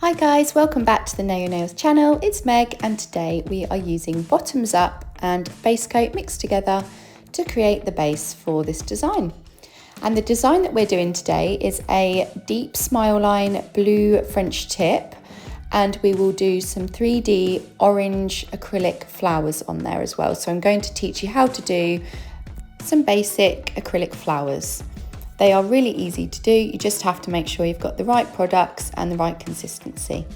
Hi guys, welcome back to the Naio Nails channel. It's Meg and today we are using bottoms up and base coat mixed together to create the base for this design. And the design that we're doing today is a deep smile line blue French tip, and we will do some 3D orange acrylic flowers on there as well. So I'm going to teach you how to do some basic acrylic flowers. They are really easy to do, you just have to make sure you've got the right products and the right consistency.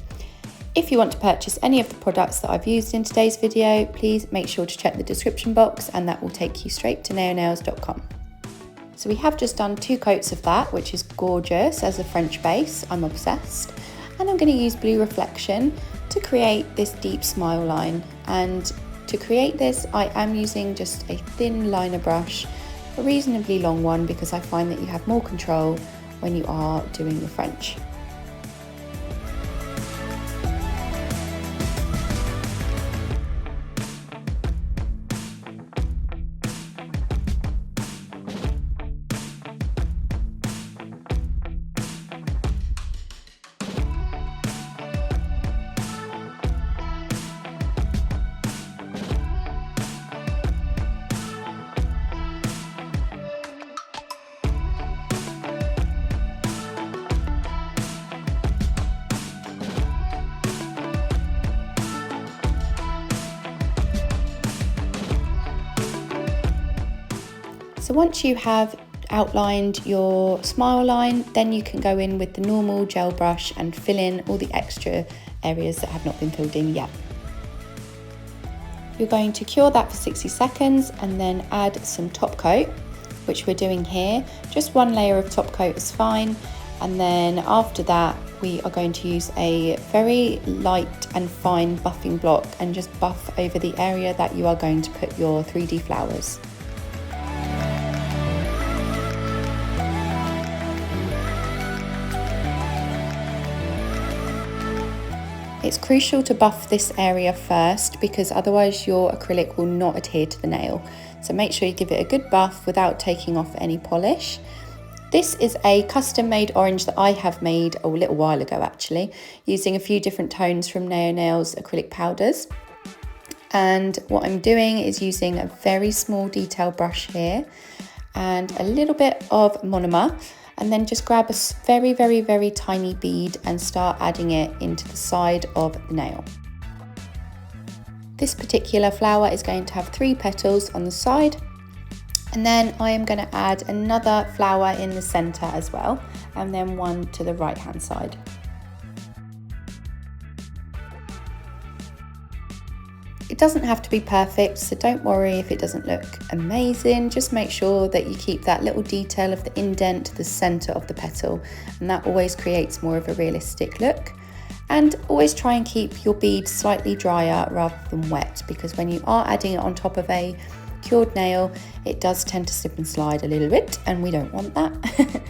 If you want to purchase any of the products that I've used in today's video, please make sure to check the description box and that will take you straight to naionails.com. So we have just done 2 coats of that, which is gorgeous as a French base, I'm obsessed. And I'm going to use blue reflection to create this deep smile line. And to create this, I am using just a thin liner brush, a reasonably long one, because I find that you have more control when you are doing the French. So once you have outlined your smile line, then you can go in with the normal gel brush and fill in all the extra areas that have not been filled in yet. You're going to cure that for 60 seconds and then add some top coat, which we're doing here. Just 1 layer of top coat is fine. And then after that, we are going to use a very light and fine buffing block and just buff over the area that you are going to put your 3D flowers. It's crucial to buff this area first because otherwise your acrylic will not adhere to the nail. So make sure you give it a good buff without taking off any polish. This is a custom made orange that I have made a little while ago actually, using a few different tones from Naio Nails acrylic powders. And what I'm doing is using a very small detail brush here and a little bit of monomer. And then just grab a very tiny bead and start adding it into the side of the nail. This particular flower is going to have 3 petals on the side, and then I am going to add another flower in the center as well, and then one to the right hand side. It doesn't have to be perfect, so don't worry if it doesn't look amazing. Just make sure that you keep that little detail of the indent to the center of the petal, and that always creates more of a realistic look. And always try and keep your bead slightly drier rather than wet, because when you are adding it on top of a cured nail, it does tend to slip and slide a little bit, and we don't want that.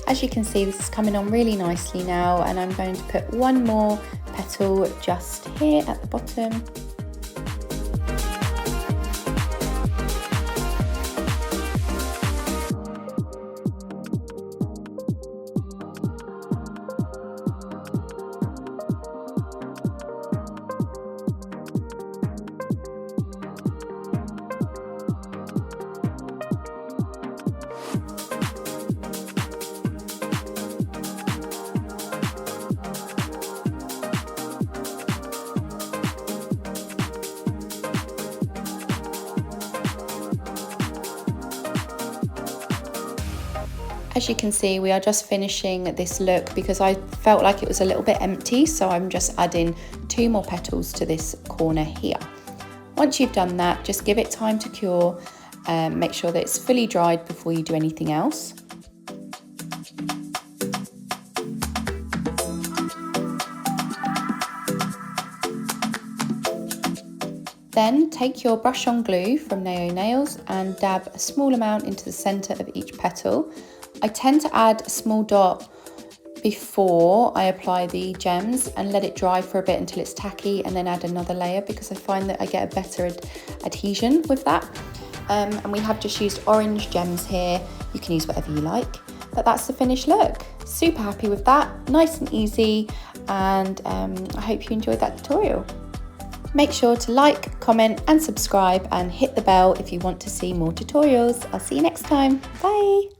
As you can see, this is coming on really nicely now, and I'm going to put 1 more petal just here at the bottom. As you can see, we are just finishing this look because I felt like it was a little bit empty, so I'm just adding 2 more petals to this corner here. Once you've done that, just give it time to cure, make sure that it's fully dried before you do anything else. Then take your brush on glue from Naio Nails and dab a small amount into the centre of each petal. I tend to add a small dot before I apply the gems and let it dry for a bit until it's tacky, and then add another layer because I find that I get a better adhesion with that. And we have just used orange gems here. You can use whatever you like, but that's the finished look. Super happy with that, nice and easy, and I hope you enjoyed that tutorial. Make sure to like, comment and subscribe, and hit the bell if you want to see more tutorials. I'll see you next time. Bye!